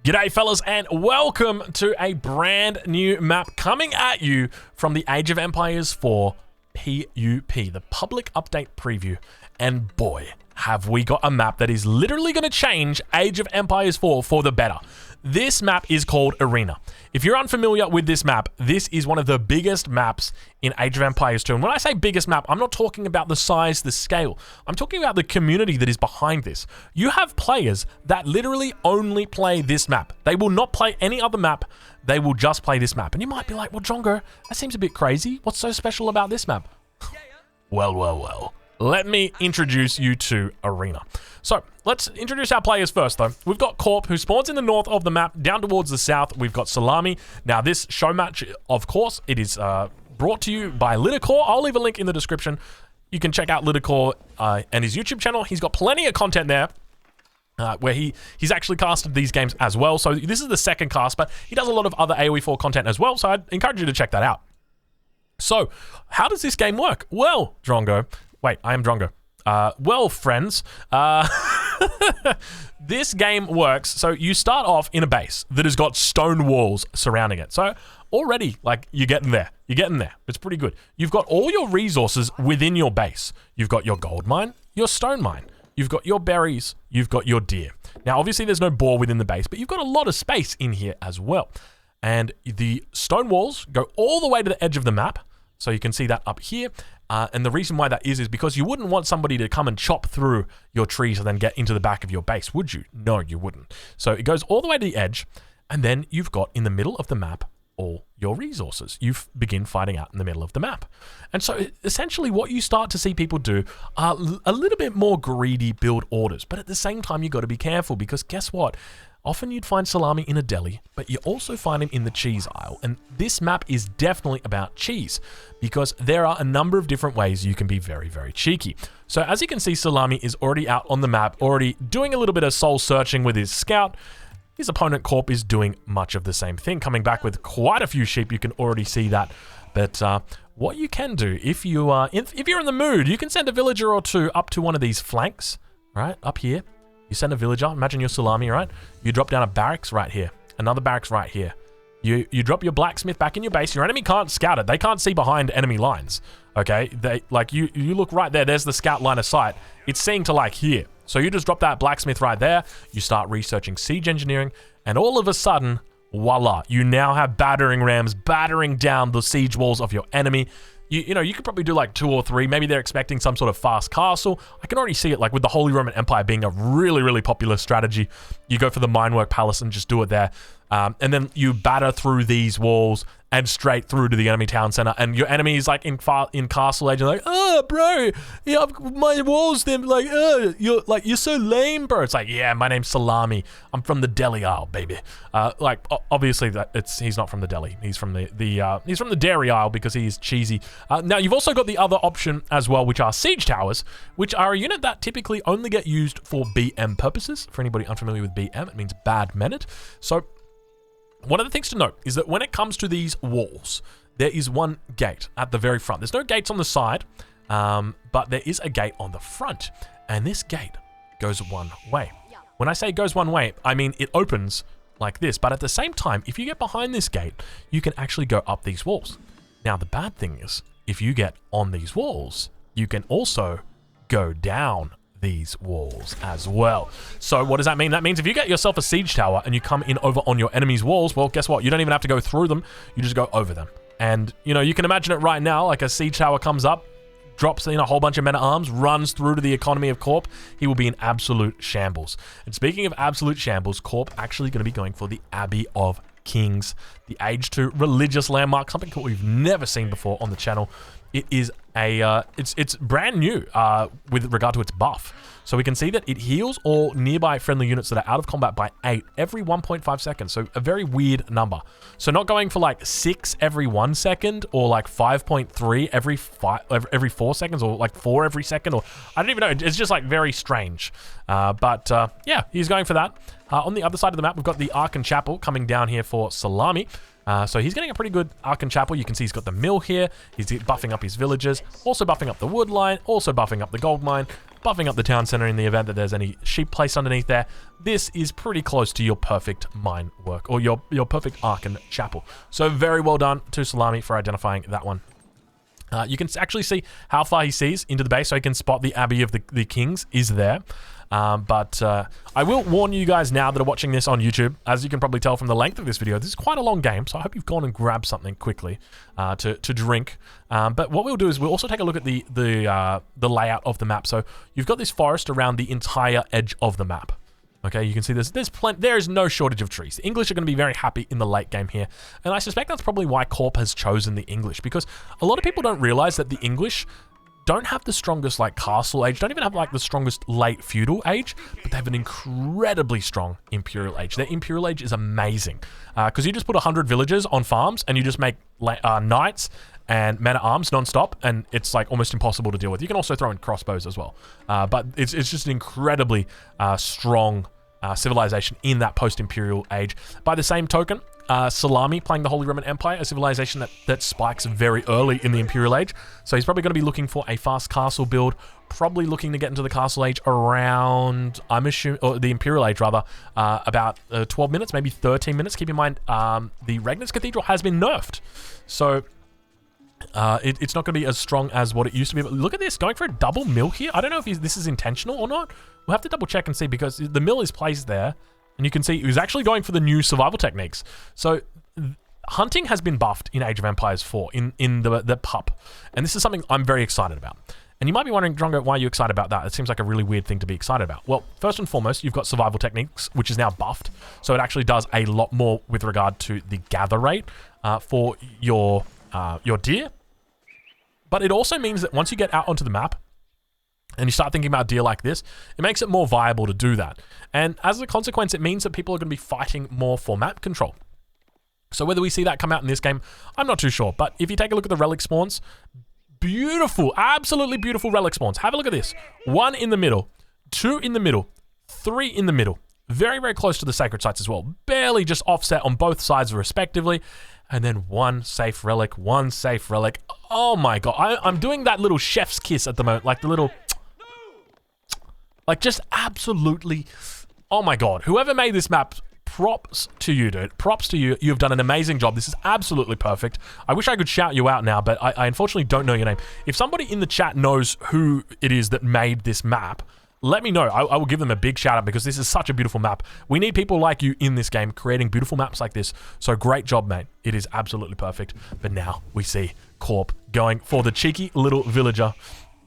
G'day fellas and welcome to a brand new map coming at you from the Age of Empires 4 PUP, the public update preview. And boy, have we got a map that is literally going to change Age of Empires 4 for the better. This map is called Arena. If you're unfamiliar with this map, this is one of the biggest maps in Age of Empires 2. And when I say biggest map, I'm not talking about the size, the scale. I'm talking about the community that is behind this. You have players that literally only play this map. They will not play any other map. They will just play this map. And you might be like, well, Drongo, that seems a bit crazy. What's so special about this map? Well. Let me introduce you to Arena. So, let's introduce our players first, though. We've got Corp, who spawns in the north of the map, down towards the south. We've got Salami. Now, this show match, of course, it is brought to you by Liticor. I'll leave a link in the description. You can check out Liticor and his YouTube channel. He's got plenty of content there. Where he's actually casted these games as well. So, this is the second cast, but he does a lot of other AoE4 content as well. So, I'd encourage you to check that out. So, how does this game work? Well, Drongo... Wait, I am Drongo. Well, friends, this game works. So you start off in a base that has got stone walls surrounding it. So already, like, you're getting there. You're getting there. It's pretty good. You've got all your resources within your base. You've got your gold mine, your stone mine. You've got your berries. You've got your deer. Now, obviously, there's no boar within the base, but you've got a lot of space in here as well. And the stone walls go all the way to the edge of the map. So you can see that up here. And the reason why that is because you wouldn't want somebody to come and chop through your trees and then get into the back of your base, would you? No, you wouldn't. So it goes all the way to the edge, and then you've got in the middle of the map all your resources. You begin fighting out in the middle of the map. And so essentially what you start to see people do are a little bit more greedy build orders. But at the same time, you've got to be careful because guess what? Often you'd find Salami in a deli, but you also find him in the cheese aisle. And this map is definitely about cheese because there are a number of different ways you can be very, very cheeky. So as you can see, Salami is already out on the map, already doing a little bit of soul searching with his scout. His opponent Corp is doing much of the same thing, coming back with quite a few sheep. You can already see that. But what you can do, if you're in the mood, you can send a villager or two up to one of these flanks, right, up here. You send a villager, imagine you're Salami, right? You drop down a barracks right here, another barracks right here. You drop your blacksmith back in your base. Your enemy can't scout it. They can't see behind enemy lines, okay? You look right there. There's the scout line of sight. It's seeing to like here. So you just drop that blacksmith right there. You start researching siege engineering, and all of a sudden, voila, you now have battering rams battering down the siege walls of your enemy. You know, you could probably do like 2 or 3. Maybe they're expecting some sort of fast castle. I can already see it like with the Holy Roman Empire being a really, really popular strategy. You go for the minework palace and just do it there. And then you batter through these walls and straight through to the enemy town center. And your enemy is like in castle age and like, oh, bro, yeah, my walls, them like, you're so lame, bro. It's like, yeah, my name's Salami. I'm from the deli aisle, baby. Obviously he's not from the deli. He's from he's from the dairy aisle because he's cheesy. Now you've also got the other option as well, which are siege towers, which are a unit that typically only get used for BM purposes. For anybody unfamiliar with BM, it means bad minute. So one of the things to note is that when it comes to these walls, there is one gate at the very front. There's no gates on the side, but there is a gate on the front, and this gate goes one way. When I say goes one way, I mean it opens like this, but at the same time, if you get behind this gate, you can actually go up these walls. Now, the bad thing is, if you get on these walls, you can also go down these walls as well. So what does that mean? That means if you get yourself a siege tower and you come in over on your enemy's walls, well, guess what? You don't even have to go through them. You just go over them. And, you know, you can imagine it right now, like a siege tower comes up, drops in a whole bunch of men-at-arms, runs through to the economy of Corp. He will be in absolute shambles. And speaking of absolute shambles, Corp actually going to be going for the Abbey of Kings, the Age 2 religious landmark, something that we've never seen before on the channel. It is it's brand new with regard to its buff. So we can see that it heals all nearby friendly units that are out of combat by 8 every 1.5 seconds. So a very weird number. So not going for like 6 every 1 second or like 5.3 every 4 seconds or like 4 every second, or I don't even know. It's just like very strange. Yeah, he's going for that. On the other side of the map, we've got the Ark and Chapel coming down here for Salami. So he's getting a pretty good Archon Chapel. You can see he's got the mill here. He's buffing up his villagers, also buffing up the wood line, also buffing up the gold mine, buffing up the town center in the event that there's any sheep placed underneath there. This is pretty close to your perfect mine work, or your perfect Archon Chapel. So very well done to Salami for identifying that one. You can actually see how far he sees into the base, so he can spot the Abbey of the Kings is there. But I will warn you guys now that are watching this on YouTube, as you can probably tell from the length of this video, this is quite a long game, so I hope you've gone and grabbed something quickly to drink. But what we'll do is we'll also take a look at the layout of the map. So you've got this forest around the entire edge of the map. Okay, you can see there is no shortage of trees. The English are going to be very happy in the late game here, and I suspect that's probably why Corp has chosen the English, because a lot of people don't realize that the English don't have the strongest like castle age, don't even have like the strongest late feudal age, but they have an incredibly strong Imperial Age. Their Imperial Age is amazing, because you just put 100 villagers on farms and you just make knights and men-at-arms non-stop, and it's like almost impossible to deal with. You can also throw in crossbows as well, but it's just an incredibly strong civilization in that post-Imperial Age. By the same token, Salami playing the Holy Roman Empire, a civilization that spikes very early in the Imperial Age. So he's probably going to be looking for a fast castle build, probably looking to get into the Castle Age around, I'm assuming, or the Imperial Age rather, about 12 minutes, maybe 13 minutes. Keep in mind, the Regnitz Cathedral has been nerfed. So it's not going to be as strong as what it used to be. But look at this, going for a double mill here. I don't know if this is intentional or not. We'll have to double check and see, because the mill is placed there. And you can see he was actually going for the new survival techniques. So hunting has been buffed in Age of Empires 4 in the pup. And this is something I'm very excited about. And you might be wondering, Drongo, why are you excited about that? It seems like a really weird thing to be excited about. Well, first and foremost, you've got survival techniques, which is now buffed. So it actually does a lot more with regard to the gather rate for your deer. But it also means that once you get out onto the map, and you start thinking about deer like this, it makes it more viable to do that. And as a consequence, it means that people are going to be fighting more for map control. So whether we see that come out in this game, I'm not too sure. But if you take a look at the relic spawns, beautiful, absolutely beautiful relic spawns. Have a look at this. 1 in the middle, 2 in the middle, 3 in the middle. Very, very close to the sacred sites as well. Barely just offset on both sides respectively. And then 1 safe relic, 1 safe relic. Oh my God. I'm doing that little chef's kiss at the moment, like the little... Like, just absolutely, oh my God. Whoever made this map, props to you, dude. Props to you. You've done an amazing job. This is absolutely perfect. I wish I could shout you out now, but I unfortunately don't know your name. If somebody in the chat knows who it is that made this map, let me know. I will give them a big shout out, because this is such a beautiful map. We need people like you in this game creating beautiful maps like this. So great job, mate. It is absolutely perfect. But now we see Corp going for the cheeky little villager.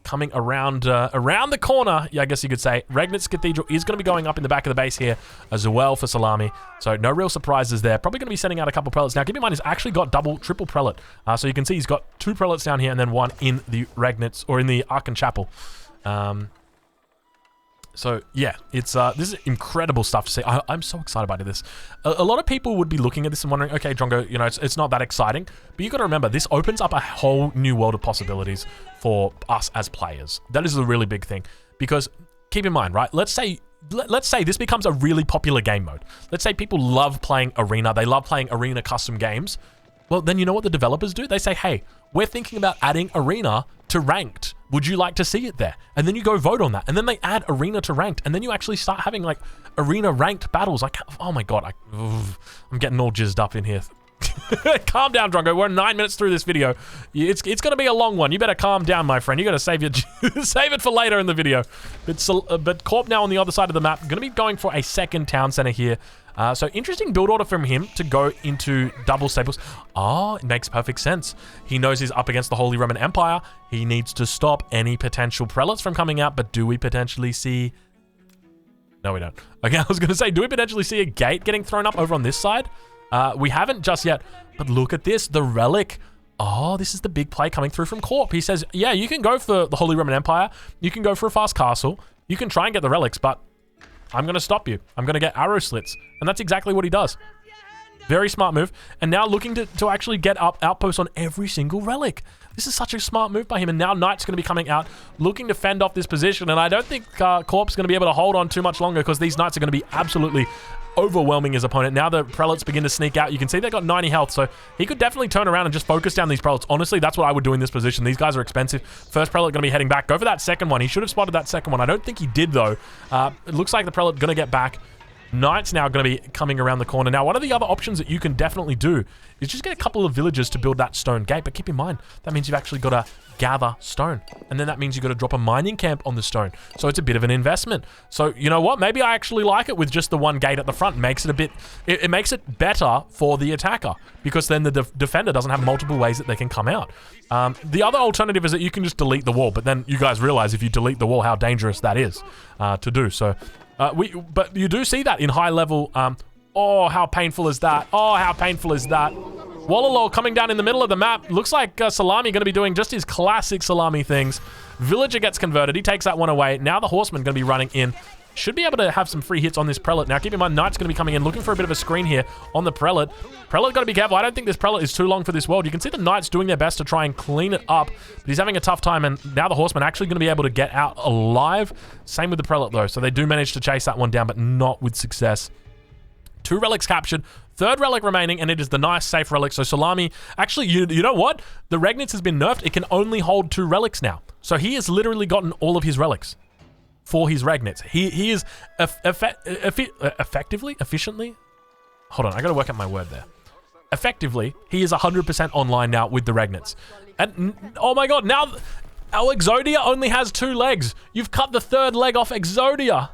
Coming around the corner, yeah, I guess you could say. Regnitz Cathedral is going to be going up in the back of the base here as well for Salami. So no real surprises there. Probably going to be sending out a couple prelates. Now, keep in mind, he's actually got triple prelate. So you can see he's got 2 prelates down here and then 1 in the Regnitz, or in the Archon Chapel. So yeah, it's this is incredible stuff to see. I'm so excited by this. A lot of people would be looking at this and wondering, okay, Drongo, you know, it's not that exciting. But you got to remember, this opens up a whole new world of possibilities for us as players. That is a really big thing, because keep in mind, right? Let's say this becomes a really popular game mode. Let's say people love playing Arena. They love playing Arena custom games. Well, then you know what the developers do? They say, hey, we're thinking about adding Arena to Ranked. Would you like to see it there? And then you go vote on that. And then they add Arena to Ranked. And then you actually start having like Arena Ranked battles. Like, oh my God, I'm getting all jizzed up in here. Calm down, Drongo. We're 9 minutes through this video. It's going to be a long one. You better calm down, my friend. You got to save it for later in the video. But Corp now on the other side of the map, going to be going for a second town center here. So interesting build order from him to go into double staples. Oh, it makes perfect sense. He knows he's up against the Holy Roman Empire. He needs to stop any potential prelates from coming out. But do we potentially see... No, we don't. Okay, I was going to say, do we potentially see a gate getting thrown up over on this side? We haven't just yet, but look at this, the relic. Oh, this is the big play coming through from Corp. He says, yeah, you can go for the Holy Roman Empire. You can go for a fast castle. You can try and get the relics, but I'm going to stop you. I'm going to get arrow slits. And that's exactly what he does. Very smart move. And now looking to actually get outposts on every single relic. This is such a smart move by him. And now Knight's going to be coming out, looking to fend off this position. And I don't think Corp's going to be able to hold on too much longer, because these Knights are going to be absolutely overwhelming his opponent. Now the prelates begin to sneak out. You can see they got 90 health, so he could definitely turn around and just focus down these prelates. Honestly, that's what I would do in this position. These guys are expensive. First prelate going to be heading back. Go for that second one. He should have spotted that second one. I don't think he did, though. It looks like the prelate going to get back. Knight's now going to be coming around the corner. Now, one of the other options that you can definitely do is just get a couple of villagers to build that stone gate. But keep in mind, that means you've actually got to gather stone. And then that means you've got to drop a mining camp on the stone. So it's a bit of an investment. So, you know what? Maybe I actually like it with just the one gate at the front. Makes it a bit... It makes it better for the attacker, because then the defender doesn't have multiple ways that they can come out. The other alternative is that you can just delete the wall. But then you guys realize if you delete the wall, how dangerous that is to do. So... but you do see that in high level. Oh, how painful is that? Oh, how painful is that? Wallalol coming down in the middle of the map. Looks like Salami going to be doing just his classic Salami things. Villager gets converted. He takes that one away. Now the Horseman going to be running in. Should be able to have some free hits on this prelate. Now, keep in mind, Knight's going to be coming in, looking for a bit of a screen here on the prelate. Prelate got to be careful. I don't think this prelate is too long for this world. You can see the Knights doing their best to try and clean it up, but he's having a tough time, and now the Horseman actually going to be able to get out alive. Same with the prelate, though. So they do manage to chase that one down, but not with success. 2 relics captured, 3rd relic remaining, and it is the nice, safe relic. So Salami, actually, you know what? The Regnitz has been nerfed. It can only hold 2 relics now. So he has literally gotten all of his relics for his Regnitz. He is efficiently? Hold on, I gotta work out my word there. Effectively, he is 100% online now with the Regnitz. And, oh my god, now our Exodia only has 2 legs. You've cut the 3rd leg off Exodia.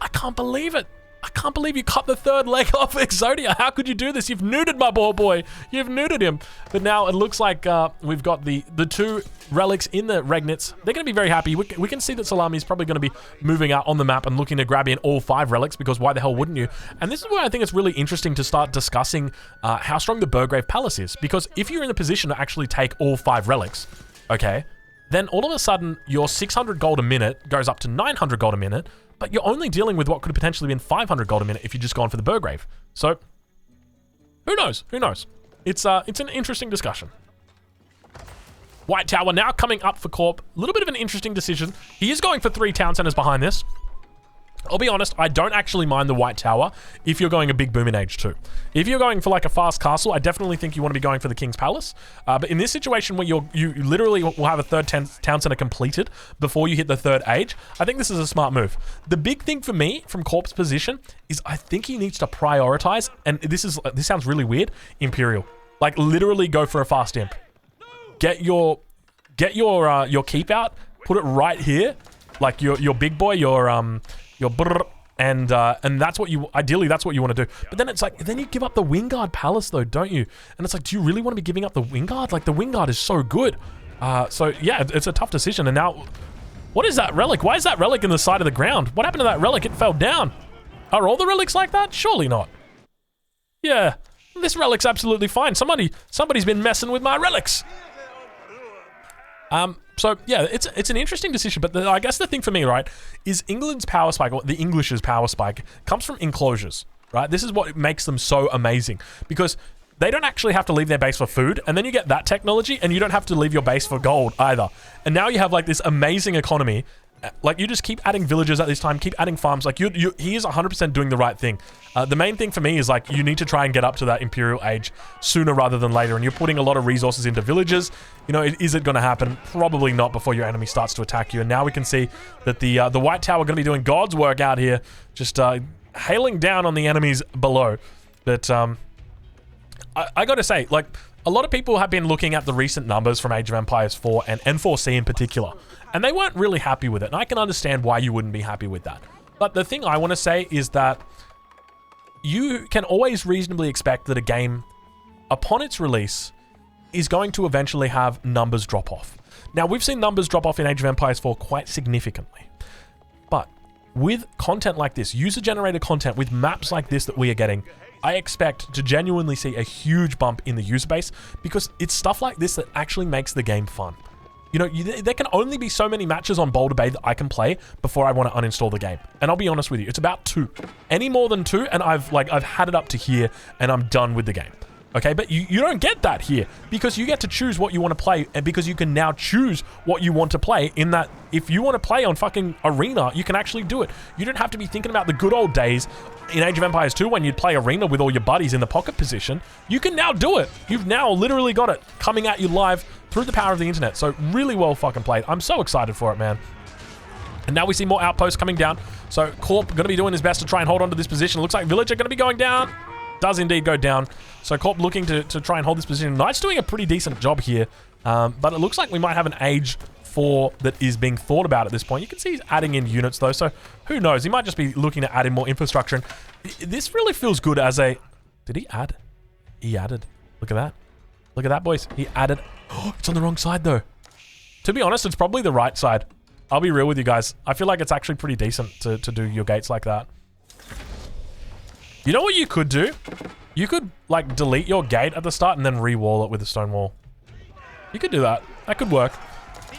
I can't believe it. I can't believe you cut the 3rd leg off Exodia. How could you do this? You've neutered my poor boy. You've neutered him. But now it looks like we've got the 2 relics in the Regnitz. They're going to be very happy. We can see that Salami is probably going to be moving out on the map and looking to grab in all 5 relics, because why the hell wouldn't you? And this is where I think it's really interesting to start discussing how strong the Burgrave Palace is. Because if you're in the position to actually take all 5 relics, okay, then all of a sudden your 600 gold a minute goes up to 900 gold a minute, but you're only dealing with what could have potentially been 500 gold a minute if you just gone for the Burgrave. So, who knows? Who knows? It's an interesting discussion. White Tower now coming up for Corp. A little bit of an interesting decision. He is going for 3 town centers behind this. I'll be honest, I don't actually mind the White Tower if you're going a big boom in Age 2. If you're going for like a fast castle, I definitely think you want to be going for the King's Palace. But in this situation where you literally will have a 3rd town center completed before you hit the 3rd age, I think this is a smart move. The big thing for me from Corp's position is I think he needs to prioritize, and this sounds really weird, Imperial. Like literally go for a fast imp. Get your keep out, put it right here, like your big boy, your brr, and that's what you, ideally that's what you want to do. But then it's like, then you give up the Wingard Palace though, don't you? And it's like, do you really want to be giving up the Wingard? Like the Wingard is so good. So yeah, it's a tough decision. And now, what is that relic? Why is that relic in the side of the ground? What happened to that relic? It fell down. Are all the relics like that? Surely not. Yeah, this relic's absolutely fine. Somebody's been messing with my relics. So yeah, it's an interesting decision, but I guess the thing for me, right, is England's power spike, or the English's power spike, comes from enclosures, right? This is what makes them so amazing, because they don't actually have to leave their base for food, and then you get that technology, and you don't have to leave your base for gold either. And now you have like this amazing economy. Like you just keep adding villages at this time, keep adding farms. Like he is 100% doing the right thing. The main thing for me is like you need to try and get up to that Imperial Age sooner rather than later. And you're putting a lot of resources into villages. You know, is it going to happen? Probably not before your enemy starts to attack you. And now we can see that the White Tower are going to be doing God's work out here, just hailing down on the enemies below. But I got to say, like a lot of people have been looking at the recent numbers from Age of Empires 4 and N4C in particular, and they weren't really happy with it. And I can understand why you wouldn't be happy with that. But the thing I want to say is that you can always reasonably expect that a game, upon its release, is going to eventually have numbers drop off. Now, we've seen numbers drop off in Age of Empires 4 quite significantly. But with content like this, user-generated content, with maps like this that we are getting, I expect to genuinely see a huge bump in the user base, because it's stuff like this that actually makes the game fun. You know, there can only be so many matches on Boulder Bay that I can play before I want to uninstall the game. And I'll be honest with you, it's about 2. Any more than 2, and I've had it up to here, and I'm done with the game. Okay, but you don't get that here because you get to choose what you want to play, and because you can now choose what you want to play in that. If you want to play on fucking Arena, you can actually do it. You don't have to be thinking about the good old days in Age of Empires 2 when you'd play Arena with all your buddies in the pocket position. You can now do it. You've now literally got it coming at you live through the power of the internet. So really well fucking played. I'm so excited for it, man. And now we see more outposts coming down. So Corp going to be doing his best to try and hold on to this position. Looks like Village are going to be going down. Does indeed go down. So Corp looking to try and hold this position. Knight's doing a pretty decent job here. But it looks like we might have an Age 4 that is being thought about at this point. You can see he's adding in units though. So who knows? He might just be looking to add in more infrastructure. And this really feels good as a... Did he add? He added. Look at that. Look at that, boys. He added. Oh, it's on the wrong side though. To be honest, it's probably the right side. I'll be real with you guys. I feel like it's actually pretty decent to do your gates like that. You know what you could do? You could, like, delete your gate at the start and then re-wall it with a stone wall. You could do that. That could work.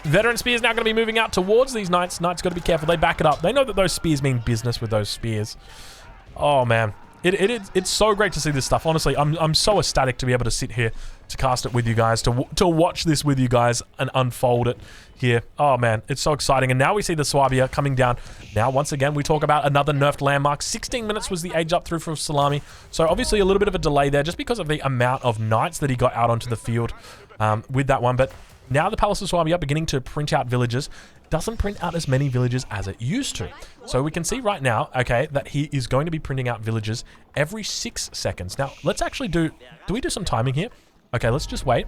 Veteran Spear's now going to be moving out towards these Knights. Knights got to be careful. They back it up. They know that those spears mean business with those spears. Oh, man. It's so great to see this stuff. Honestly, I'm so ecstatic to be able to sit here to cast it with you guys, to watch this with you guys and unfold it here. Oh man, it's so exciting. And now we see the Swabia coming down. Now, once again, we talk about another nerfed landmark. 16 minutes was the age up through for Salami. So obviously a little bit of a delay there just because of the amount of knights that he got out onto the field with that one. But now the Palace of Swabia beginning to print out villages. Doesn't print out as many villages as it used to. So we can see right now, okay, that he is going to be printing out villages every 6 seconds. Now, let's actually do we do some timing here? Okay, let's just wait.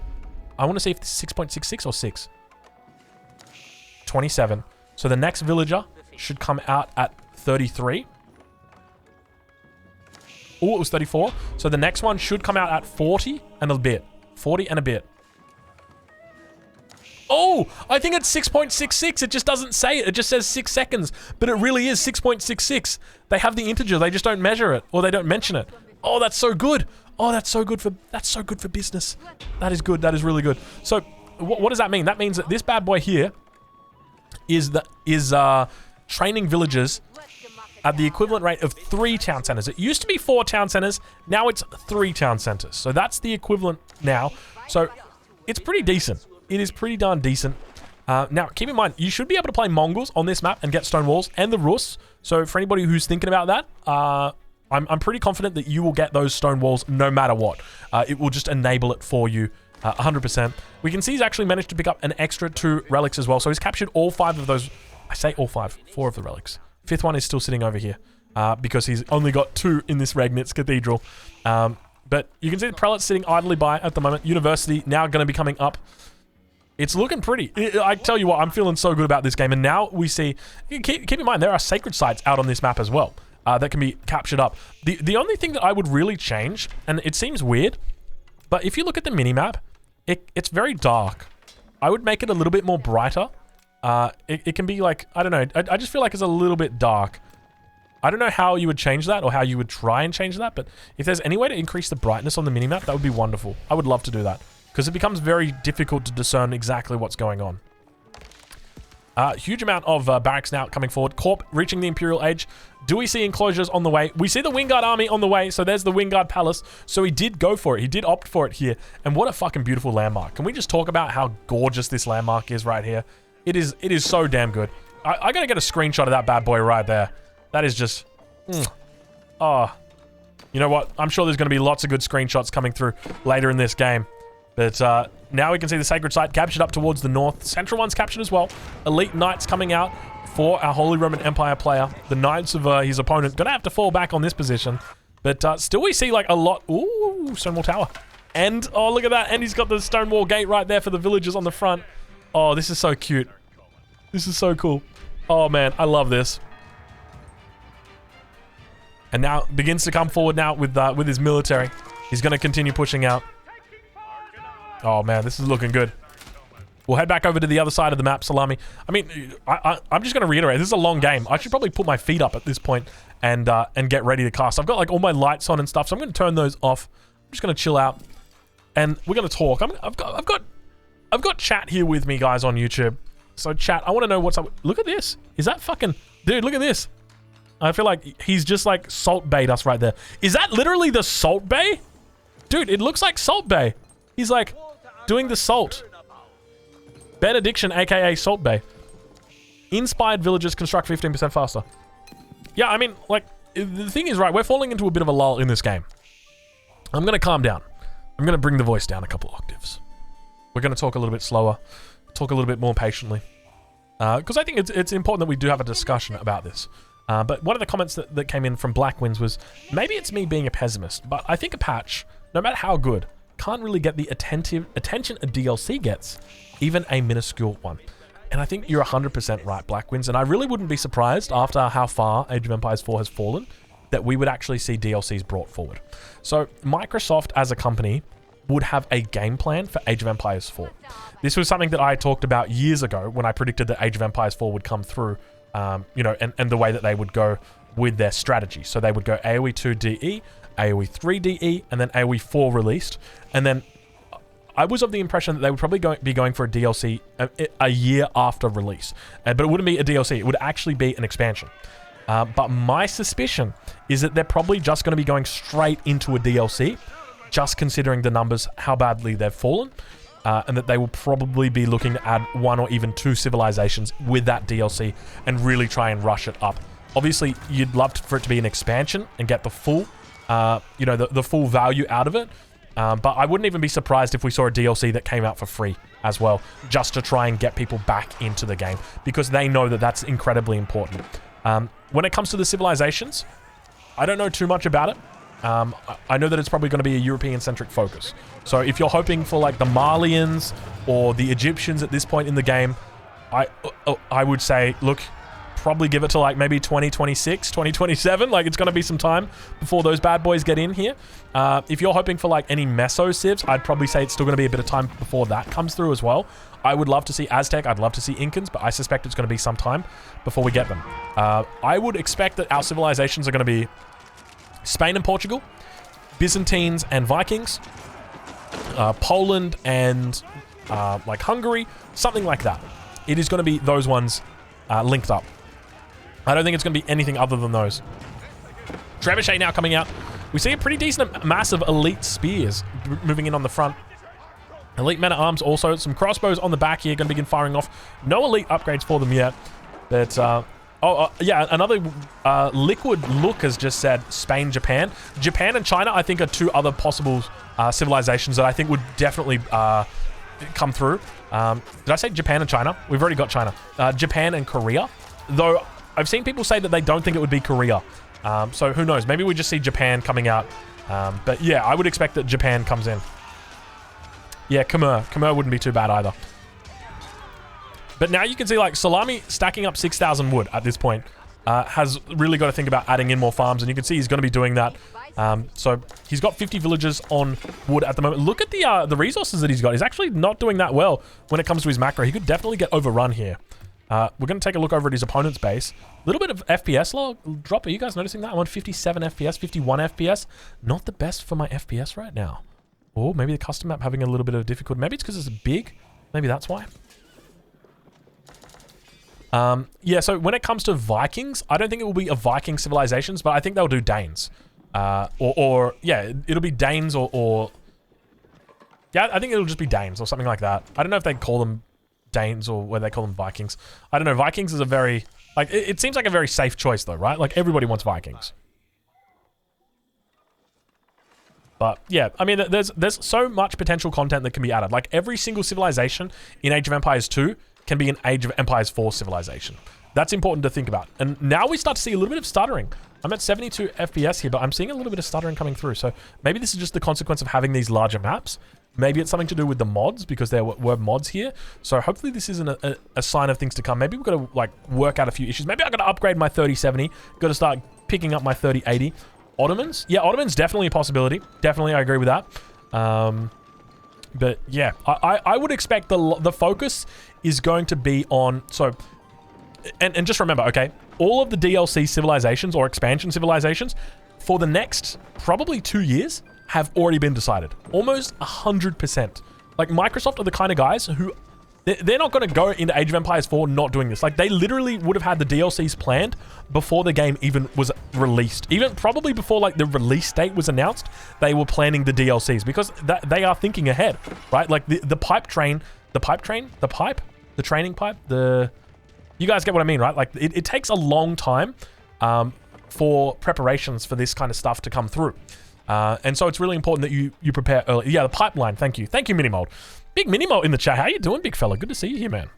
I want to see if this is 6.66 or 6. 27. So the next villager should come out at 33. Oh, it was 34. So the next one should come out at 40 and a bit. 40 and a bit. Oh, I think it's 6.66. It just doesn't say it. It just says 6 seconds, but it really is 6.66. They have the integer. They just don't measure it, or they don't mention it. Oh, that's so good. Oh, that's so good for business. That is good. That is really good. So, what does that mean? That means that this bad boy here is training villagers at the equivalent rate of 3 town centers. It used to be 4 town centers. Now it's 3 town centers. So that's the equivalent now. So it's pretty decent. It is pretty darn decent. Now, keep in mind, you should be able to play Mongols on this map and get stone walls and the Rus. So for anybody who's thinking about that, I'm pretty confident that you will get those stone walls no matter what. It will just enable it for you 100%. We can see he's actually managed to pick up an extra 2 relics as well. So he's captured all 5 of those. I say all 5, 4 of the relics. 5th one is still sitting over here because he's only got 2 in this Regnitz Cathedral. But you can see the prelates sitting idly by at the moment. University now going to be coming up. It's looking pretty. I tell you what, I'm feeling so good about this game. And now we see, keep in mind, there are sacred sites out on this map as well that can be captured up. The only thing that I would really change, and it seems weird, but if you look at the minimap, it's very dark. I would make it a little bit more brighter. It can be like, I don't know, I just feel like it's a little bit dark. I don't know how you would change that or how you would try and change that, but if there's any way to increase the brightness on the minimap, that would be wonderful. I would love to do that. Because it becomes very difficult to discern exactly what's going on. Huge amount of barracks now coming forward. Corp reaching the Imperial Age. Do we see enclosures on the way? We see the Wingard army on the way. So there's the Wingard Palace. So he did go for it. He did opt for it here. And what a fucking beautiful landmark. Can we just talk about how gorgeous this landmark is right here? It is so damn good. I gotta get a screenshot of that bad boy right there. That is just... Oh. You know what? I'm sure there's going to be lots of good screenshots coming through later in this game. But now we can see the sacred site captured up towards the north. Central one's captured as well. Elite Knights coming out for our Holy Roman Empire player. The Knights of his opponent gonna have to fall back on this position. But still we see like a lot. Ooh, Stonewall Tower. And, oh, look at that. And he's got the Stonewall Gate right there for the villagers on the front. Oh, this is so cute. This is so cool. Oh, man. I love this. And now begins to come forward now with his military. He's going to continue pushing out. Oh, man. This is looking good. We'll head back over to the other side of the map, Salami. I mean, I'm just going to reiterate. This is a long game. I should probably put my feet up at this point and get ready to cast. I've got like all my lights on and stuff, so I'm going to turn those off. I'm just going to chill out. And we're going to talk. I've got chat here with me, guys, on YouTube. So chat, I want to know what's up. Look at this. Is that fucking... Dude, look at this. I feel like he's just like salt bait us right there. Is that literally the salt bay? Dude, it looks like Salt Bay. He's like doing the salt. Benediction, aka Salt Bay. Inspired villagers construct 15% faster. Yeah, I mean, like, the thing is, right, we're falling into a bit of a lull in this game. I'm going to calm down. I'm going to bring the voice down a couple octaves. We're going to talk a little bit slower, talk a little bit more patiently. Because I think it's important that we do have a discussion about this. But one of the comments that came in from Black Winds was, maybe it's me being a pessimist, but I think a patch, no matter how good, can't really get the attention a DLC gets, even a minuscule one. And I think you're 100% right, Black Winds, and I really wouldn't be surprised after how far Age of Empires 4 has fallen that we would actually see DLCs brought forward. So Microsoft as a company would have a game plan for Age of Empires 4. This was something that I talked about years ago when I predicted that Age of Empires 4 would come through, you know, and the way that they would go with their strategy. So they would go AoE 2 DE, AoE 3 DE, and then AoE 4 released. And then I was of the impression that they would probably be going for a DLC a year after release. But it wouldn't be a DLC, it would actually be an expansion. But my suspicion is that they're probably just going to be going straight into a DLC, just considering the numbers, how badly they've fallen, and that they will probably be looking to add 1 or even 2 civilizations with that DLC and really try and rush it up. Obviously, you'd love for it to be an expansion and get the full, you know, the full value out of it. But I wouldn't even be surprised if we saw a DLC that came out for free as well, just to try and get people back into the game, because they know that that's incredibly important. When it comes to the civilizations, I don't know too much about it. I know that it's probably going to be a European-centric focus. So if you're hoping for like the Malians or the Egyptians at this point in the game, I would say, look, probably give it to like maybe 2026, 2027. Like, it's going to be some time before those bad boys get in here. If you're hoping for like any Meso civs, I'd probably say it's still going to be a bit of time before that comes through as well. I would love to see Aztec, I'd love to see Incans, but I suspect it's going to be some time before we get them. I would expect that our civilizations are going to be Spain and Portugal, Byzantines and Vikings, Poland and like Hungary, something like that. It is going to be those ones linked up. I don't think it's going to be anything other than those. Trebuchet now coming out. We see a pretty decent mass of elite spears moving in on the front. Elite men at arms also. Some crossbows on the back here, going to begin firing off. No elite upgrades for them yet. But, yeah, another Liquid Look has just said Spain, Japan. Japan and China, I think, are 2 other possible civilizations that I think would definitely come through. Did I say Japan and China? We've already got China. Japan and Korea. Though, I've seen people say that they don't think it would be Korea. So who knows? Maybe we just see Japan coming out. But yeah, I would expect that Japan comes in. Yeah, Khmer. Khmer wouldn't be too bad either. But now you can see, like, Salami stacking up 6,000 wood at this point. Has really got to think about adding in more farms. And you can see he's going to be doing that. So he's got 50 villagers on wood at the moment. Look at the resources that he's got. He's actually not doing that well when it comes to his macro. He could definitely get overrun here. We're going to take a look over at his opponent's base. A little bit of FPS log drop. Are you guys noticing that? I'm on 57 FPS, 51 FPS. Not the best for my FPS right now. Or maybe the custom map having a little bit of difficulty. Maybe it's because it's big. Maybe that's why. Yeah, so when it comes to Vikings, I don't think it will be a Viking civilizations, but I think they'll do Danes. Or yeah, it'll be Danes or... Yeah, I think it'll just be Danes or something like that. I don't know if they call them Danes or whether they call them Vikings. I don't know. Vikings is a very... Like, it seems like a very safe choice though, right? Like, everybody wants Vikings. But yeah, I mean, there's so much potential content that can be added. Like, every single civilization in Age of Empires 2 can be an Age of Empires 4 civilization. That's important to think about. And now we start to see a little bit of stuttering. I'm at 72 FPS here, but I'm seeing a little bit of stuttering coming through. So maybe this is just the consequence of having these larger maps. Maybe it's something to do with the mods, because there were mods here. So hopefully this isn't a sign of things to come. Maybe we've got to, like, work out a few issues. Maybe I've got to upgrade my 3070. Got to start picking up my 3080. Ottomans? Yeah, Ottomans definitely a possibility. Definitely, I agree with that. But yeah, I would expect the focus is going to be on... So, and just remember, okay, all of the DLC civilizations or expansion civilizations for the next probably 2 years have already been decided. Almost 100%. Like, Microsoft are the kind of guys who... They're not going to go into Age of Empires 4 not doing this. Like, they literally would have had the DLCs planned before the game even was released. Even probably before, like, the release date was announced, they were planning the DLCs because they are thinking ahead, right? Like, the training pipe, you guys get what I mean, right? Like, it takes a long time for preparations for this kind of stuff to come through. And so it's really important that you prepare early. Yeah, the pipeline. Thank you, Minimold. Big Minimold in the chat. How you doing, big fella? Good to see you here, man.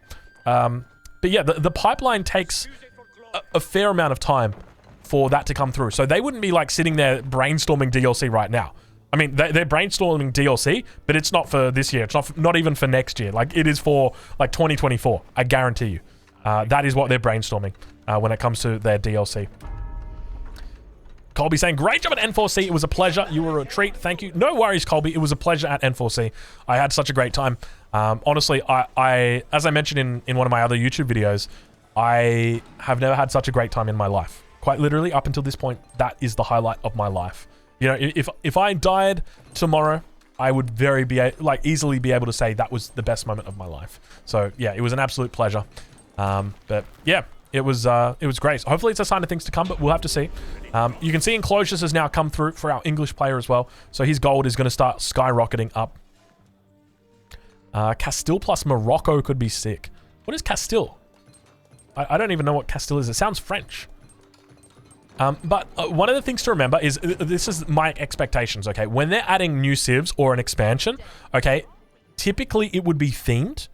But yeah, the pipeline takes a fair amount of time for that to come through. So they wouldn't be like sitting there brainstorming DLC right now. I mean, they're brainstorming DLC, but it's not for this year. It's not even for next year. Like, it is for like 2024. I guarantee you. That is what they're brainstorming when it comes to their DLC. Colby saying, great job at N4C. It was a pleasure. You were a treat. Thank you. No worries, Colby. It was a pleasure at N4C. I had such a great time. Honestly, I as I mentioned in one of my other YouTube videos, I have never had such a great time in my life. Quite literally, up until this point, that is the highlight of my life. You know, if I died tomorrow, I would easily be able to say that was the best moment of my life. So yeah, it was an absolute pleasure. But yeah. It was great. Hopefully it's a sign of things to come, but we'll have to see. You can see Enclosures has now come through for our English player as well. So his gold is going to start skyrocketing up. Castile plus Morocco could be sick. What is Castile? I don't even know what Castile is. It sounds French. But one of the things to remember is, this is my expectations, okay? When they're adding new civs or an expansion, okay, typically it would be themed.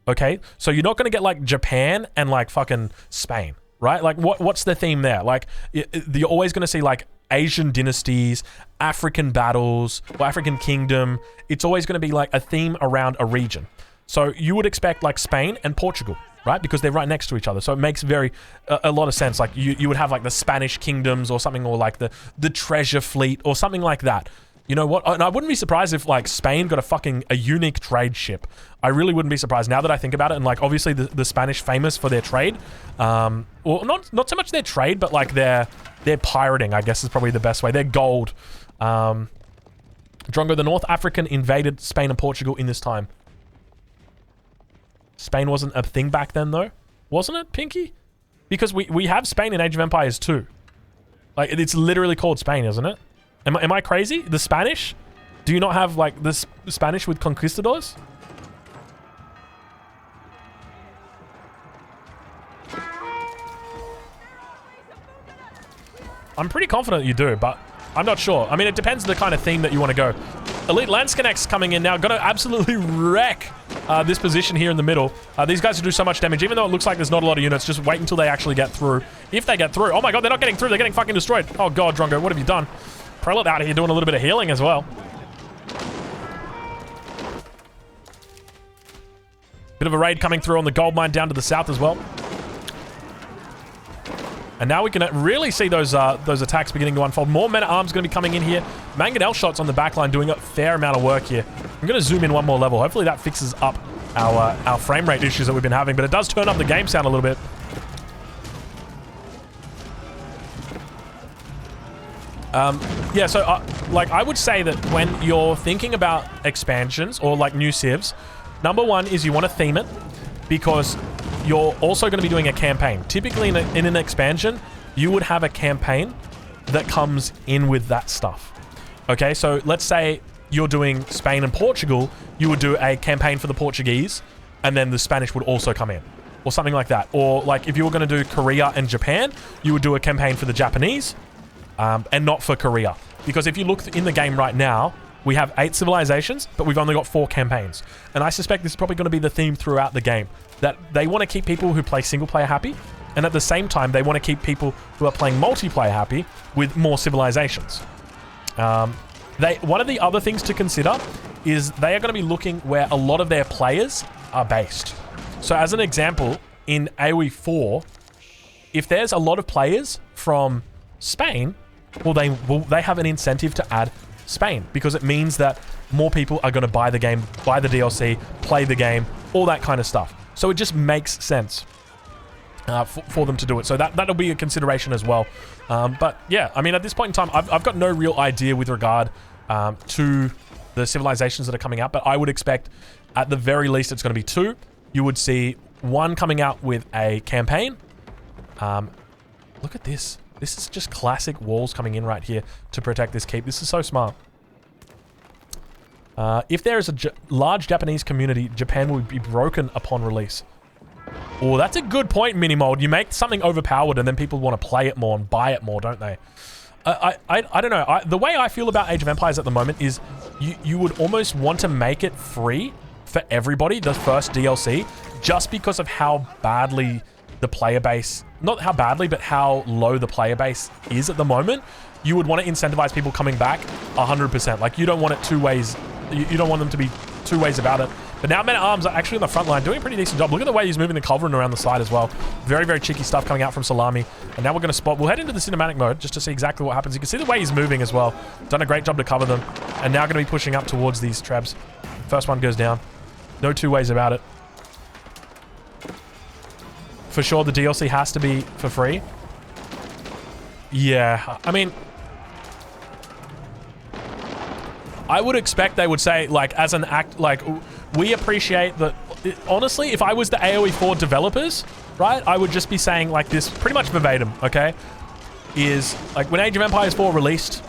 Okay, so you're not going to get like Japan and like fucking Spain, right? Like what's the theme there? Like you're always going to see like Asian dynasties, African battles, or African kingdom. It's always going to be like a theme around a region. So you would expect like Spain and Portugal, right? Because they're right next to each other. So it makes a lot of sense. Like you would have like the Spanish kingdoms or something, or like the treasure fleet or something like that. You know what? And I wouldn't be surprised if like Spain got a unique trade ship. I really wouldn't be surprised now that I think about it. And like obviously the Spanish famous for their trade. Well, not so much their trade, but like their pirating, I guess is probably the best way. Their gold. Drongo, the North African invaded Spain and Portugal in this time. Spain wasn't a thing back then though. Wasn't it, Pinky? Because we have Spain in Age of Empires 2. Like it's literally called Spain, isn't it? Am I crazy? The Spanish? Do you not have like the Spanish with conquistadors? I'm pretty confident you do, but I'm not sure. I mean, it depends on the kind of theme that you want to go. Elite Landsconnects coming in now. Got to absolutely wreck this position here in the middle. These guys will do so much damage. Even though it looks like there's not a lot of units, just wait until they actually get through. If they get through. Oh my god, they're not getting through. They're getting fucking destroyed. Oh god, Drongo, what have you done? Prelate out here doing a little bit of healing as well. Bit of a raid coming through on the gold mine down to the south as well. And now we can really see those attacks beginning to unfold. More men-at-arms going to be coming in here. Mangonel shots on the back line doing a fair amount of work here. I'm going to zoom in one more level. Hopefully that fixes up our frame rate issues that we've been having. But it does turn up the game sound a little bit. Yeah, so like I would say that when you're thinking about expansions or like new civs, number one is you want to theme it, because you're also going to be doing a campaign. Typically in an expansion, you would have a campaign that comes in with that stuff. Okay, so let's say you're doing Spain and Portugal, you would do a campaign for the Portuguese, and then the Spanish would also come in, or something like that. Or like if you were going to do Korea and Japan, you would do a campaign for the Japanese, and not for Korea. Because if you look in the game right now, we have 8 civilizations, but we've only got 4 campaigns. And I suspect this is probably going to be the theme throughout the game. That they want to keep people who play single player happy, and at the same time, they want to keep people who are playing multiplayer happy with more civilizations. One of the other things to consider is they are going to be looking where a lot of their players are based. So as an example, in AoE 4, if there's a lot of players from Spain, well, they have an incentive to add Spain, because it means that more people are going to buy the game, buy the DLC, play the game, all that kind of stuff. So it just makes sense for them to do it. So that'll be a consideration as well. But yeah, I mean, at this point in time, I've got no real idea with regard to the civilizations that are coming out, but I would expect at the very least it's going to be 2. You would see one coming out with a campaign. Look at this. This is just classic walls coming in right here to protect this keep. This is so smart. If there is a large Japanese community, Japan would be broken upon release. Oh, that's a good point, Minimold. You make something overpowered and then people want to play it more and buy it more, don't they? I don't know. The way I feel about Age of Empires at the moment is you would almost want to make it free for everybody, the first DLC, just because of how badly the player base, not how badly, but how low the player base is at the moment. You would want to incentivize people coming back 100%. Like, you don't want it two ways. You don't want them to be two ways about it. But now Men-at-Arms are actually on the front line, doing a pretty decent job. Look at the way he's moving the culverin around the side as well. Very, very cheeky stuff coming out from Salami. And now we're going to spot. We'll head into the cinematic mode just to see exactly what happens. You can see the way he's moving as well. Done a great job to cover them. And now going to be pushing up towards these trebs. First one goes down. No two ways about it. For sure, the DLC has to be for free. Yeah, I mean, I would expect they would say, like, as an act, like, we appreciate that. Honestly, if I was the AoE4 developers, right, I would just be saying, like, this pretty much verbatim, okay? Is, like, when Age of Empires 4 released,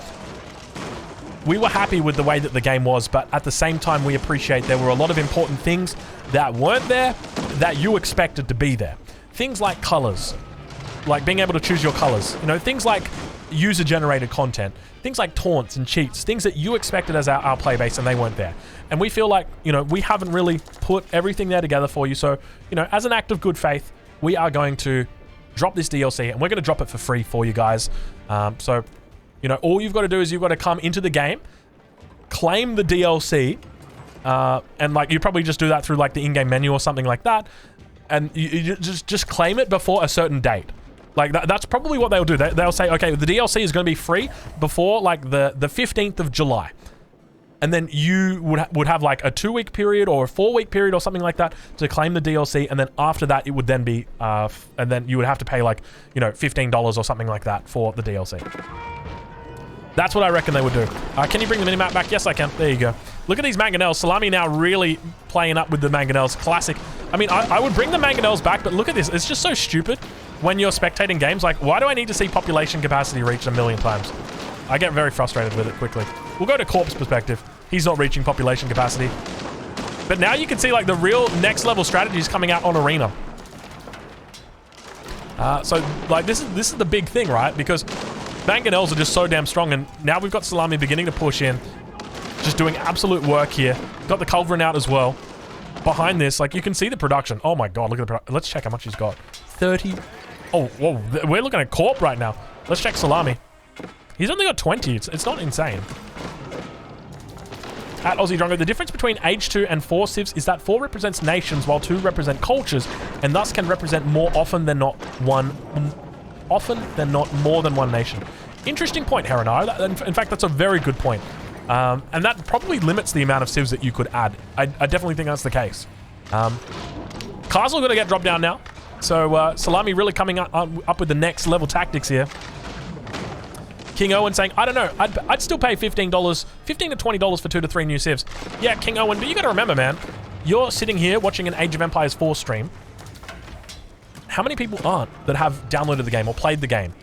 we were happy with the way that the game was, but at the same time, we appreciate there were a lot of important things that weren't there that you expected to be there. Things like colors, like being able to choose your colors, you know, things like user-generated content, things like taunts and cheats, things that you expected as our player base and they weren't there. And we feel like, you know, we haven't really put everything there together for you. So, you know, as an act of good faith, we are going to drop this DLC and we're going to drop it for free for you guys. So, you know, all you've got to do is you've got to come into the game, claim the DLC, and like you probably just do that through like the in-game menu or something like that. And you just claim it before a certain date. Like, that's probably what they'll do. They'll say, okay, the DLC is going to be free before, like, the 15th of July. And then you would have, like, a 2-week period or a 4-week period or something like that to claim the DLC. And then after that, it would then be, and then you would have to pay, like, you know, $15 or something like that for the DLC. That's what I reckon they would do. Can you bring the minimap back? Yes, I can. There you go. Look at these mangonels. Salami now really playing up with the mangonels. Classic. I mean, I would bring the mangonels back, but look at this. It's just so stupid when you're spectating games. Like, why do I need to see population capacity reached 1,000,000 times? I get very frustrated with it quickly. We'll go to Corp's perspective. He's not reaching population capacity. But now you can see, like, the real next level strategies coming out on Arena. So, like, this is the big thing, right? Because mangonels are just so damn strong, and now we've got Salami beginning to push in. Just doing absolute work here. Got the culverin out as well. Behind this, like, you can see the production. Oh my god, look at the production. Let's check how much he's got. 30. Oh, whoa. We're looking at Corp right now. Let's check Salami. He's only got 20. It's not insane. At Aussie Drongo, the difference between Age 2 and 4 civs is that 4 represents nations while 2 represent cultures, and thus can represent more often than not more than one nation. Interesting point, Heranar. In fact, that's a very good point. And that probably limits the amount of civs that you could add. I definitely think that's the case. Castle going to get dropped down now. So Salami really coming up with the next level tactics here. King Owen saying, I don't know, I'd still pay $15 to $20 for 2 to 3 new civs. Yeah, King Owen, but you got to remember, man, you're sitting here watching an Age of Empires 4 stream. How many people aren't that have downloaded the game or played the game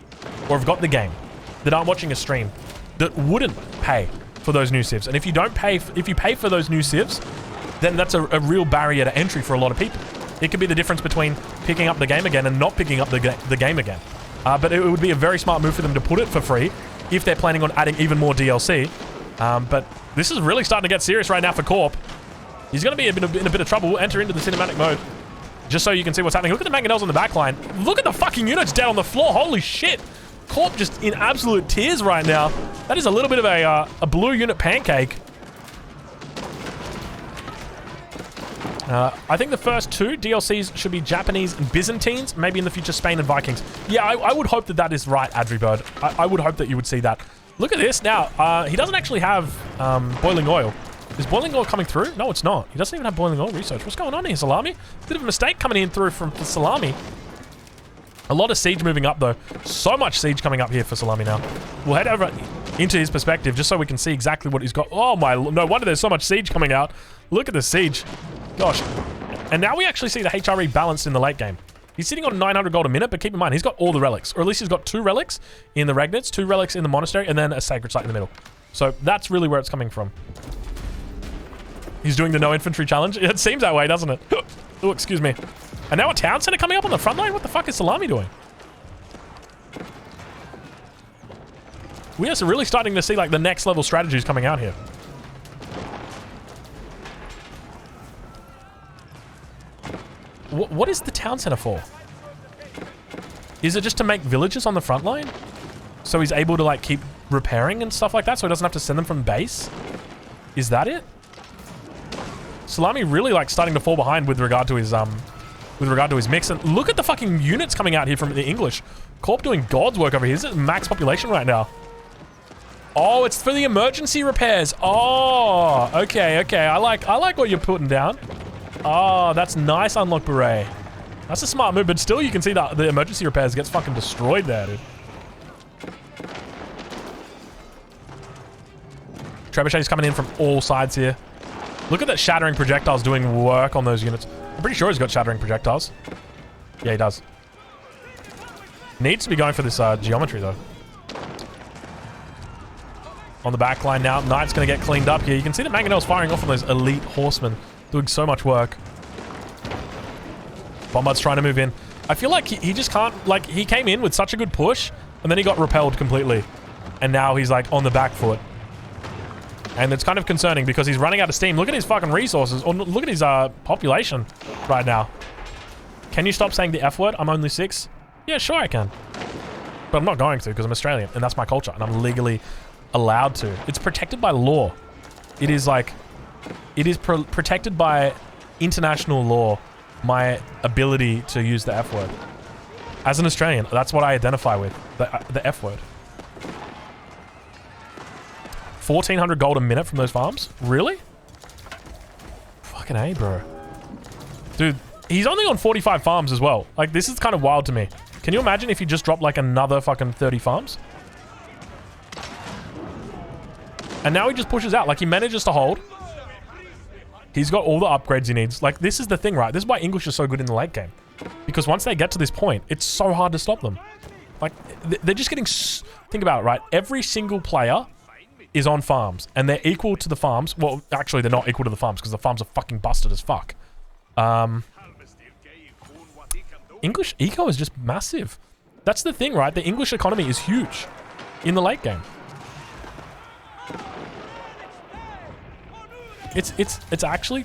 or have got the game that aren't watching a stream that wouldn't pay for those new civs? And if you don't pay, if you pay for those new civs, then that's a real barrier to entry for a lot of people. It could be the difference between picking up the game again and not picking up the game again. But it would be a very smart move for them to put it for free if they're planning on adding even more DLC. But this is really starting to get serious right now for Corp. He's going to be in a bit of trouble. We'll enter into the cinematic mode just so you can see what's happening. Look at the mangonels on the back line. Look at the fucking units down on the floor. Holy shit. Corp just in absolute tears right now. That is a little bit of a blue unit pancake. I think the first 2 DLCs should be Japanese and Byzantines, maybe in the future Spain and Vikings. Yeah, I would hope that that is right, Adribird. I would hope that you would see that. Look at this now. He doesn't actually have boiling oil. Is boiling oil coming through? No, it's not. He doesn't even have boiling oil research. What's going on here, Salami? Bit of a mistake coming in through from Salami. A lot of siege moving up, though. So much siege coming up here for Salami now. We'll head over into his perspective just so we can see exactly what he's got. Oh, my... No wonder there's so much siege coming out. Look at the siege. Gosh. And now we actually see the HRE balanced in the late game. He's sitting on 900 gold a minute, but keep in mind, he's got all the relics. Or at least he's got 2 relics in the Regnitz, 2 relics in the monastery, and then a sacred site in the middle. So that's really where it's coming from. He's doing the no infantry challenge. It seems that way, doesn't it? Oh, excuse me. And now a town center coming up on the front line? What the fuck is Salami doing? We are really starting to see like the next level strategies coming out here. What is the town center for? Is it just to make villages on the front line? So he's able to like keep repairing and stuff like that so he doesn't have to send them from base? Is that it? Salami really like starting to fall behind with regard to his mix. And look at the fucking units coming out here from the English. Corp doing God's work over here. He's at max population right now. Oh, it's for the emergency repairs. Oh, okay. I like what you're putting down. Oh, that's nice, Unlock Beret. That's a smart move, but still you can see that the emergency repairs gets fucking destroyed there, dude. Trebuchet's coming in from all sides here. Look at that shattering projectiles doing work on those units. I'm pretty sure he's got shattering projectiles. Yeah, he does. Needs to be going for this geometry, though. On the back line now, Knight's going to get cleaned up here. You can see that Mangonel's firing off on those elite horsemen. Doing so much work. Bombard's trying to move in. I feel like he just can't, like, he came in with such a good push, and then he got repelled completely. And now he's, like, on the back foot. And it's kind of concerning because he's running out of steam. Look at his fucking resources. Or look at his population right now. Can you stop saying the F word? I'm only 6. Yeah, sure I can. But I'm not going to because I'm Australian, and that's my culture, and I'm legally allowed to. It's protected by law. It is, like... It is protected by international law, my ability to use the F word. As an Australian, that's what I identify with, the F word. 1,400 gold a minute from those farms? Really? Fucking A, bro. Dude, he's only on 45 farms as well. Like, this is kind of wild to me. Can you imagine if he just dropped, like, another fucking 30 farms? And now he just pushes out. Like, he manages to hold. He's got all the upgrades he needs. Like, this is the thing, right? This is why English is so good in the late game. Because once they get to this point, it's so hard to stop them. Like, they're just getting... Think about it, right? Every single player is on farms. And they're equal to the farms. Well, actually, they're not equal to the farms because the farms are fucking busted as fuck. English eco is just massive. That's the thing, right? The English economy is huge in the late game. It's actually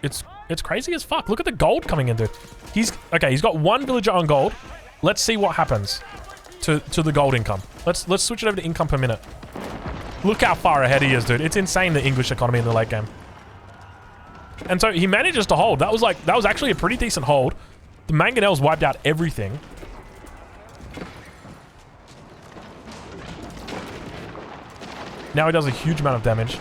it's crazy as fuck. Look at the gold coming in, dude. He's got 1 villager on gold. Let's see what happens to the gold income. Let's switch it over to income per minute. Look how far ahead he is, dude. It's insane, the English economy in the late game. And so he manages to hold. That was actually a pretty decent hold. The Mangonels wiped out everything. Now he does a huge amount of damage.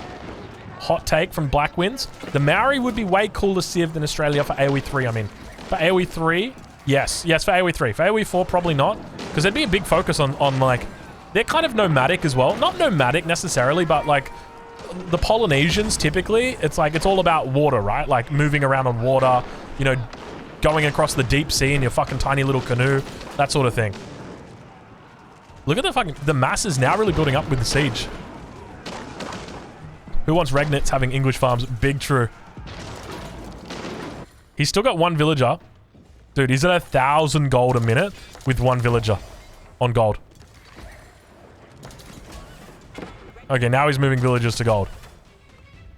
Hot take from Black Winds. The Maori would be way cooler civ than Australia for AoE 3, I mean. For AoE 3, yes. Yes, for AoE 3. For AoE 4, probably not. Because there'd be a big focus on like... They're kind of nomadic as well. Not nomadic necessarily, but like... The Polynesians, typically, it's like, it's all about water, right? Like, moving around on water, you know, going across the deep sea in your fucking tiny little canoe, that sort of thing. Look at the mass is now really building up with the siege. Who wants Regnitz having English farms? Big true. He's still got 1 villager. Dude, he's at 1,000 gold a minute with 1 villager on gold. Okay, now he's moving villagers to gold.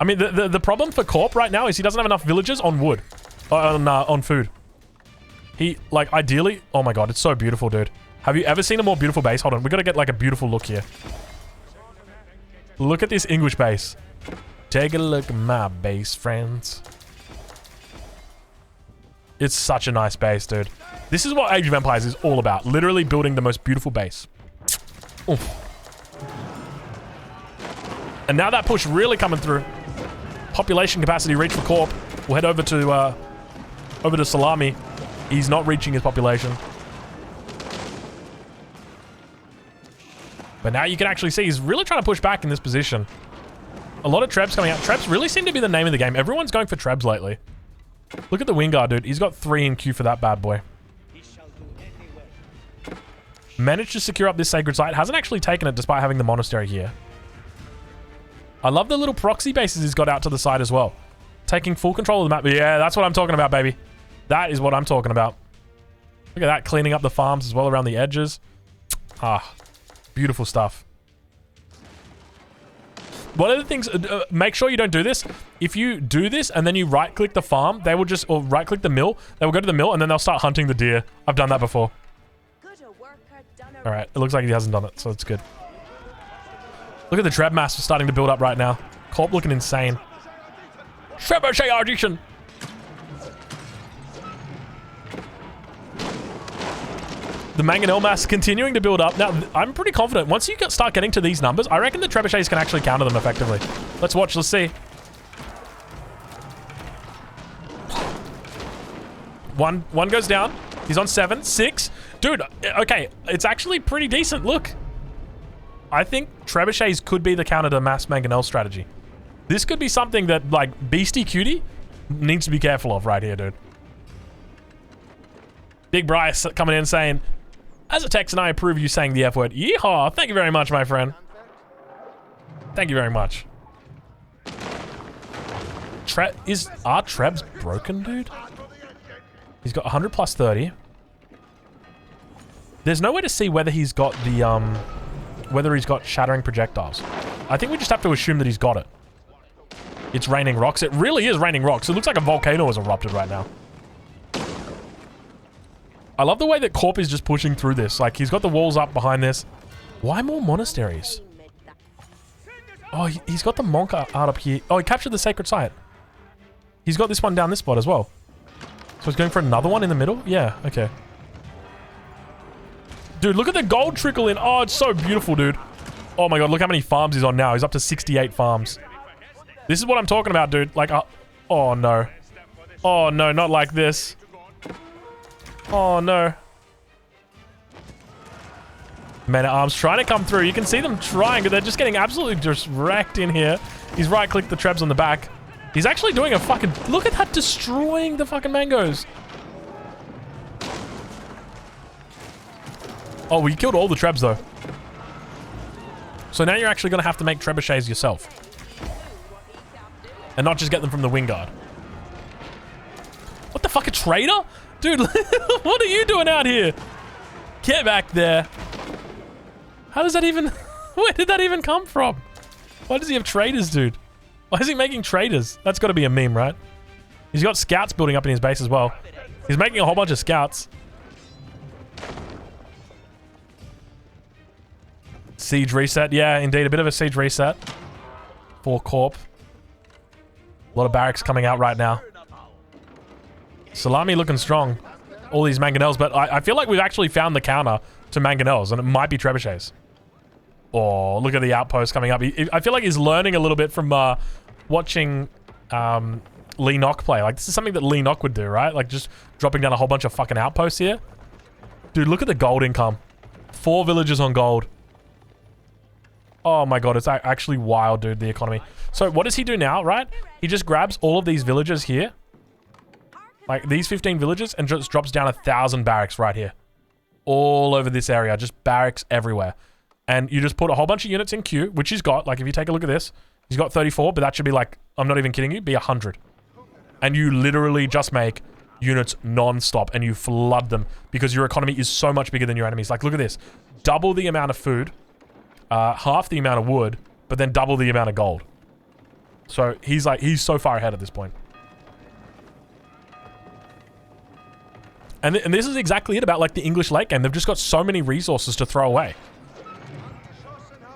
I mean, the problem for Corp right now is he doesn't have enough villagers on wood. On food. He, like, ideally... Oh my god, it's so beautiful, dude. Have you ever seen a more beautiful base? Hold on, we gotta get, like, a beautiful look here. Look at this English base. Take a look at my base, friends. It's such a nice base, dude. This is what Age of Empires is all about. Literally building the most beautiful base. Oof. And now that push really coming through. Population capacity reach for Corp. We'll head over to Salami. He's not reaching his population. But now you can actually see he's really trying to push back in this position. A lot of Trebs coming out. Trebs really seem to be the name of the game. Everyone's going for Trebs lately. Look at the Wingard, dude. He's got 3 in queue for that bad boy. Managed to secure up this sacred site. Hasn't actually taken it despite having the monastery here. I love the little proxy bases he's got out to the side as well. Taking full control of the map. Yeah, that's what I'm talking about, baby. That is what I'm talking about. Look at that, cleaning up the farms as well around the edges. Ah, beautiful stuff. One of the things, make sure you don't do this. If you do this and then you right-click the farm, they will just, or right-click the mill, they will go to the mill and then they'll start hunting the deer. I've done that before. All right, it looks like he hasn't done it, so it's good. Look at the Treb mass starting to build up right now. Corp looking insane. Trebuchet audition. The Mangonel mass continuing to build up. Now, I'm pretty confident. Once you start getting to these numbers, I reckon the Trebuchets can actually counter them effectively. Let's watch. Let's see. One goes down. He's on 7. 6. Dude, okay. It's actually pretty decent. Look. I think Trebuchets could be the counter to mass Mangonel strategy. This could be something that, like, Beastie Cutie needs to be careful of right here, dude. Big Bryce coming in saying, as a Texan, I approve you saying the F word. Yeehaw! Thank you very much, my friend. Thank you very much. Are Trebs broken, dude? He's got 100 plus 30. There's no way to see whether he's got the, whether he's got shattering projectiles. I think we just have to assume that he's got it. It's raining rocks. It really is raining rocks. It looks like a volcano has erupted right now. I love the way that Corp is just pushing through this. Like, he's got the walls up behind this. Why more monasteries? Oh, he's got the monk art up here. Oh, he captured the sacred site. He's got this one down this spot as well. So he's going for another one in the middle? Yeah, okay. Dude, look at the gold trickle in. Oh, it's so beautiful, dude. Oh my god, look how many farms he's on now. He's up to 68 farms. This is what I'm talking about, dude. Like, oh no. Oh no, not like this. Oh no. Men-at-Arms trying to come through. You can see them trying, but they're just getting absolutely just wrecked in here. He's right-clicked the Trebs on the back. He's actually doing a fucking... Look at that, destroying the fucking mangoes. Oh, we killed all the Trebs, though. So now you're actually going to have to make trebuchets yourself. And not just get them from the Wingard. What the fuck, a trader? Dude, what are you doing out here? Get back there. How does that even... Where did that even come from? Why does he have traders, dude? Why is he making traders? That's got to be a meme, right? He's got scouts building up in his base as well. He's making a whole bunch of scouts. Siege reset. Yeah, indeed. A bit of a siege reset. For Corp. A lot of barracks coming out right now. Salami looking strong. All these Mangonels, but I feel like we've actually found the counter to Mangonels, and it might be trebuchets. Oh, look at the outpost coming up. I feel like he's learning a little bit from watching Lee Nock play. Like, this is something that Lee Nock would do, right? Like, just dropping down a whole bunch of fucking outposts here. Dude, look at the gold income. 4 villages on gold. Oh my god, it's actually wild, dude, the economy. So what does he do now, right? He just grabs all of these villages here. Like, these 15 villages, and just drops down 1,000 barracks right here. All over this area. Just barracks everywhere. And you just put a whole bunch of units in queue, which he's got. Like, if you take a look at this, he's got 34, but that should be like, I'm not even kidding you, be 100. And you literally just make units non-stop, and you flood them, because your economy is so much bigger than your enemies. Like, look at this. Double the amount of food, half the amount of wood, but then double the amount of gold. So he's so far ahead at this point. And this is exactly it about, like, the English late game. They've just got so many resources to throw away.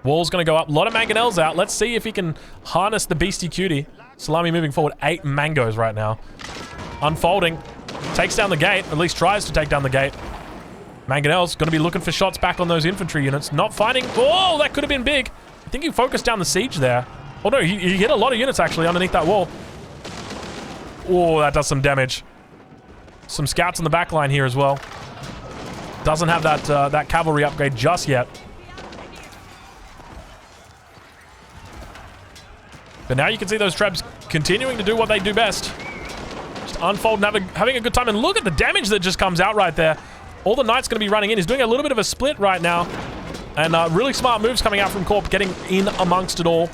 Wall's going to go up. A lot of Mangonels out. Let's see if he can harness the Beastie Cutie. Salami moving forward. 8 mangoes right now. Unfolding. Takes down the gate. At least tries to take down the gate. Mangonel's going to be looking for shots back on those infantry units. Not finding... Oh, that could have been big. I think he focused down the siege there. Oh, no. He hit a lot of units, actually, underneath that wall. Oh, that does some damage. Some scouts on the back line here as well. Doesn't have that cavalry upgrade just yet. But now you can see those Trebs continuing to do what they do best. Just just unfolding, having a good time. And look at the damage that just comes out right there. All the Knight's going to be running in. He's doing a little bit of a split right now. And really smart moves coming out from Corp, getting in amongst it all.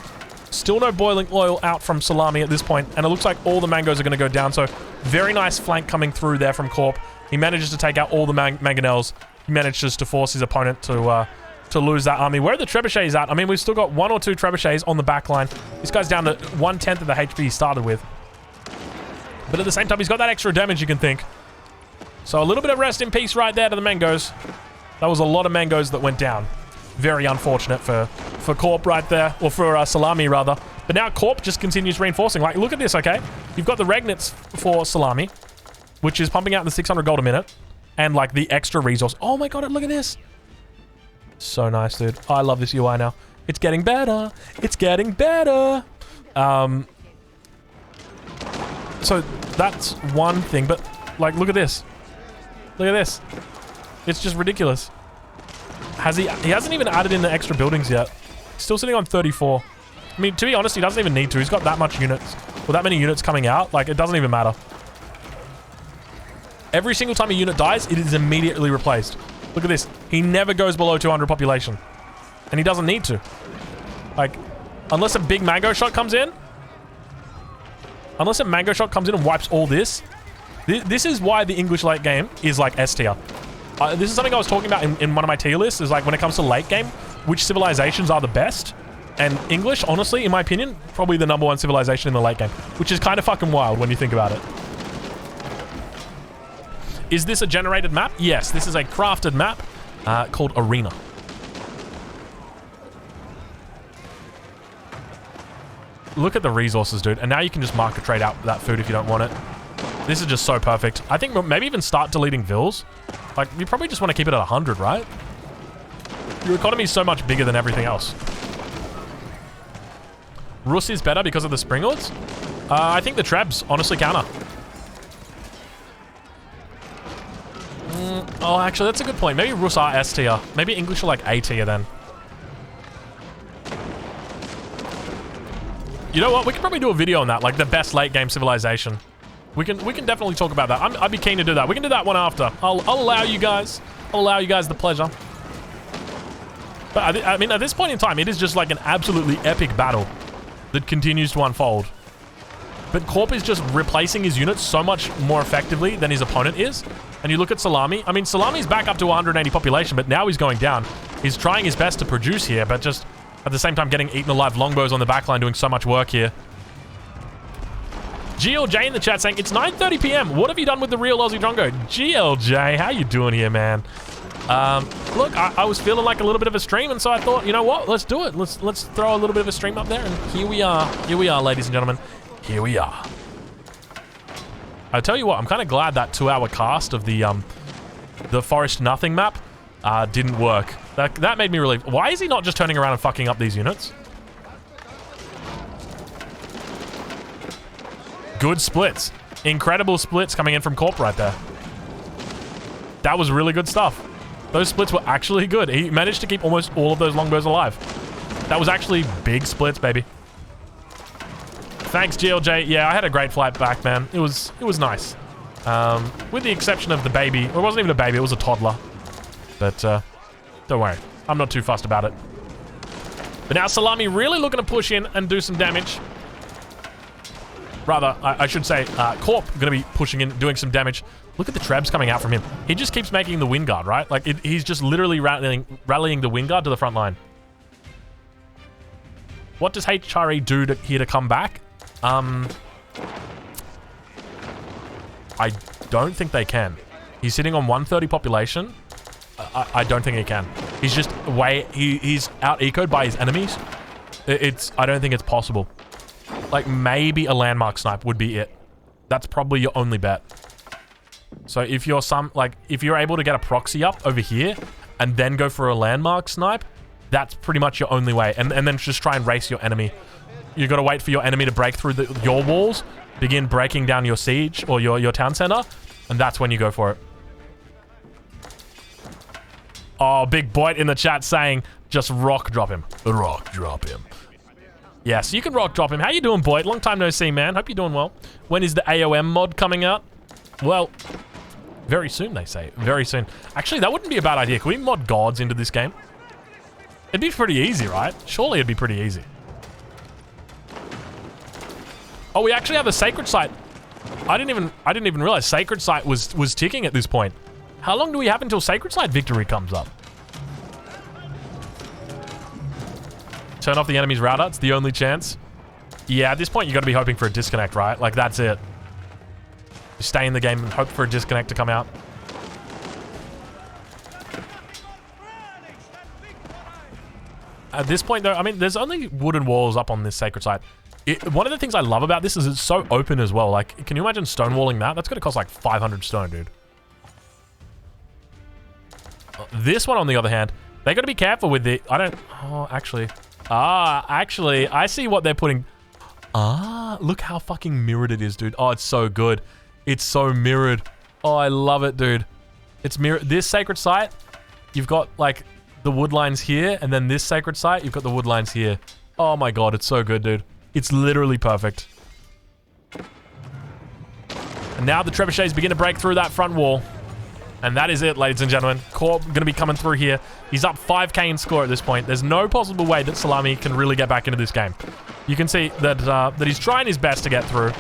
Still no boiling oil out from Salami at this point, and it looks like all the mangoes are going to go down. So very nice flank coming through there from Corp. He manages to take out all the mangonels. He manages to force his opponent to lose that army. Where are the trebuchets at? I mean, we've still got 1 or 2 trebuchets on the back line. This guy's down to 1/10 of the HP he started with. But at the same time, he's got that extra damage, you can think. So a little bit of rest in peace right there to the mangoes. That was a lot of mangoes that went down. Very unfortunate for Corp right there, or for Salami rather. But now Corp just continues reinforcing. Like, look at this, okay? You've got the Regnits for Salami, which is pumping out the 600 gold a minute, and like the extra resource. Oh my god, look at this. So nice, dude. Oh, I love this UI now. It's getting better. It's getting better. So that's one thing, but like, look at this. Look at this. It's just ridiculous. He hasn't even added in the extra buildings yet. Still sitting on 34. I mean, to be honest, he doesn't even need to. He's got that much units, or that many units coming out. Like, it doesn't even matter. Every single time a unit dies, it is immediately replaced. Look at this. He never goes below 200 population. And he doesn't need to. Like, unless a big mango shot comes in. Unless a mango shot comes in and wipes all this. This is why the English late game is like S tier. This is something I was talking about in one of my tier lists, is like when it comes to late game, which civilizations are the best. And English, honestly, in my opinion, probably the #1 civilization in the late game, which is kind of fucking wild when you think about it. Is this a generated map? Yes, this is a crafted map called Arena. Look at the resources, dude. And now you can just market trade out that food if you don't want it. This is just so perfect. I think maybe even start deleting vills. Like, you probably just want to keep it at 100, right? Your economy is so much bigger than everything else. Rus is better because of the Spring Lords? I think the Trebs honestly counter. Oh, actually, that's a good point. Maybe Rus are S tier. Maybe English are like A tier then. You know what? We could probably do a video on that, like the best late game civilization. We can definitely talk about that. I'd be keen to do that. We can do that one after. I'll allow you guys. I'll allow you guys the pleasure. But I mean, at this point in time, it is just like an absolutely epic battle that continues to unfold. But Corp is just replacing his units so much more effectively than his opponent is. And you look at Salami. I mean, Salami's back up to 180 population, but now he's going down. He's trying his best to produce here, but just at the same time getting eaten alive. Longbows on the backline doing so much work here. GLJ in the chat saying, it's 9:30 p.m. What have you done with the real Aussie Drongo? GLJ, how you doing here, man? Look, I was feeling like a little bit of a stream, and so I thought, you know what? Let's do it. Let's throw a little bit of a stream up there, and here we are. Here we are, ladies and gentlemen. Here we are. I tell you what, I'm kind of glad that 2-hour cast of the Forest Nothing map didn't work. That made me relieved. Why is he not just turning around and fucking up these units? Good splits. Incredible splits coming in from Corp right there. That was really good stuff. Those splits were actually good. He managed to keep almost all of those longbows alive. That was actually big splits, baby. Thanks, GLJ. Yeah, I had a great flight back, man. It was nice. With the exception of the baby. Well, it wasn't even a baby, it was a toddler. But, don't worry. I'm not too fussed about it. But now Salami really looking to push in and do some damage. Rather, I should say, Corp going to be pushing in, doing some damage. Look at the Trebs coming out from him. He just keeps making the wind guard, right? Like, he's just literally rallying the wind guard to the front line. What does HRE do here to come back? I don't think they can. He's sitting on 130 population. I don't think he can. He's just he's out-ecoed by his enemies. I don't think it's possible. Like, maybe a landmark snipe would be it. That's probably your only bet. So if you're if you're able to get a proxy up over here and then go for a landmark snipe, that's pretty much your only way. And then just try and race your enemy. You got to wait for your enemy to break through your walls, begin breaking down your siege or your town center, and that's when you go for it. Oh, Big Boyd in the chat saying, just rock drop him. Rock drop him. Yes, you can rock drop him. How you doing, Boyd? Long time no see, man. Hope you're doing well. When is the AOM mod coming out? Well, very soon, they say. Very soon. Actually, that wouldn't be a bad idea. Can we mod gods into this game? It'd be pretty easy, right? Surely it'd be pretty easy. Oh, we actually have a sacred site. I didn't even realize sacred site was ticking at this point. How long do we have until sacred site victory comes up? Turn off the enemy's router. It's the only chance. Yeah, at this point, you got to be hoping for a disconnect, right? Like, that's it. You stay in the game and hope for a disconnect to come out. At this point, though, I mean, there's only wooden walls up on this sacred site. One of the things I love about this is it's so open as well. Like, can you imagine stonewalling that? That's going to cost like 500 stone, dude. This one, on the other hand, they got to be careful with it. I don't... Oh, actually... actually, I see what they're putting. Look how fucking mirrored it is, dude. Oh, it's so good. It's so mirrored. Oh, I love it, dude. It's mirrored. This sacred site, you've got, like, the wood lines here, and then this sacred site, you've got the wood lines here. Oh my god, it's so good, dude. It's literally perfect. And now the trebuchets begin to break through that front wall. And that is it, ladies and gentlemen. Corp going to be coming through here. He's up 5k in score at this point. There's no possible way that Salami can really get back into this game. You can see that that he's trying his best to get through.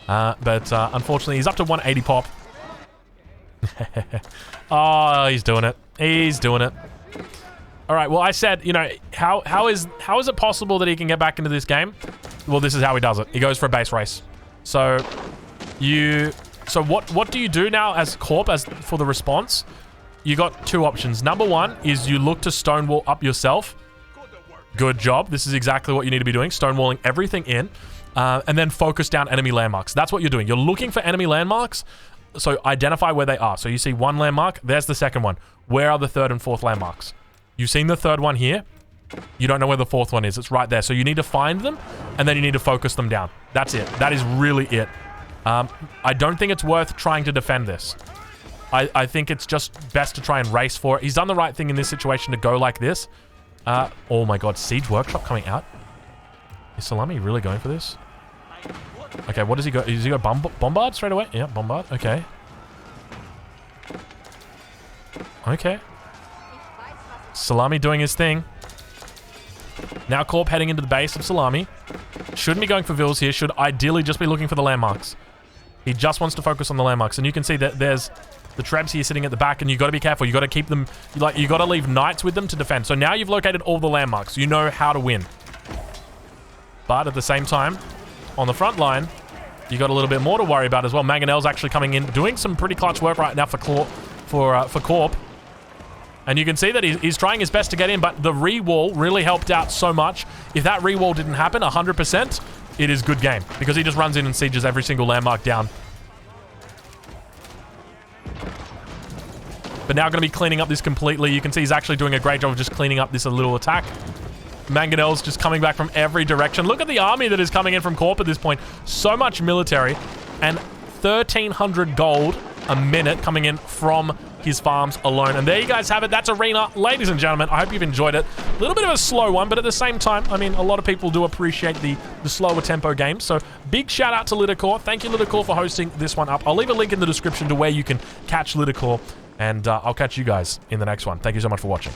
But unfortunately, he's up to 180 pop. Oh, he's doing it. He's doing it. All right, well, I said, you know, how is it possible that he can get back into this game? Well, this is how he does it. He goes for a base race. So what do you do now as Corp as for the response? You got two options. Number one is you look to stonewall up yourself. Good job. This is exactly what you need to be doing. Stonewalling everything in. And then focus down enemy landmarks. That's what you're doing. You're looking for enemy landmarks. So identify where they are. So you see one landmark. There's the second one. Where are the third and fourth landmarks? You've seen the third one here. You don't know where the fourth one is. It's right there. So you need to find them. And then you need to focus them down. That's it. That is really it. I don't think it's worth trying to defend this. I think it's just best to try and race for it. He's done the right thing in this situation to go like this. Oh my god, Siege Workshop coming out. Is Salami really going for this? Okay, what does he go? Does he go bombard straight away? Yeah, bombard. Okay. Okay. Salami doing his thing. Now Corp heading into the base of Salami. Shouldn't be going for vills here. Should ideally just be looking for the landmarks. He just wants to focus on the landmarks. And you can see that there's the trebs here sitting at the back, and you got to be careful. You got to keep them, like, you got to leave knights with them to defend. So now you've located all the landmarks. You know how to win. But at the same time, on the front line, you got a little bit more to worry about as well. Mangonel's actually coming in, doing some pretty clutch work right now for Corp. And you can see that he's trying his best to get in, but the re-wall really helped out so much. If that re-wall didn't happen 100%, it is good game, because he just runs in and sieges every single landmark down. But now going to be cleaning up this completely. You can see he's actually doing a great job of just cleaning up this little attack. Mangonel's just coming back from every direction. Look at the army that is coming in from Corp at this point. So much military, and 1,300 gold a minute coming in from his farms alone. And there you guys have it. That's Arena. Ladies and gentlemen, I hope you've enjoyed it. A little bit of a slow one, but at the same time, I mean, a lot of people do appreciate the slower tempo games. So big shout out to Lidicor. Thank you, Lidicor, for hosting this one up. I'll leave a link in the description to where you can catch Lidicor, and I'll catch you guys in the next one. Thank you so much for watching.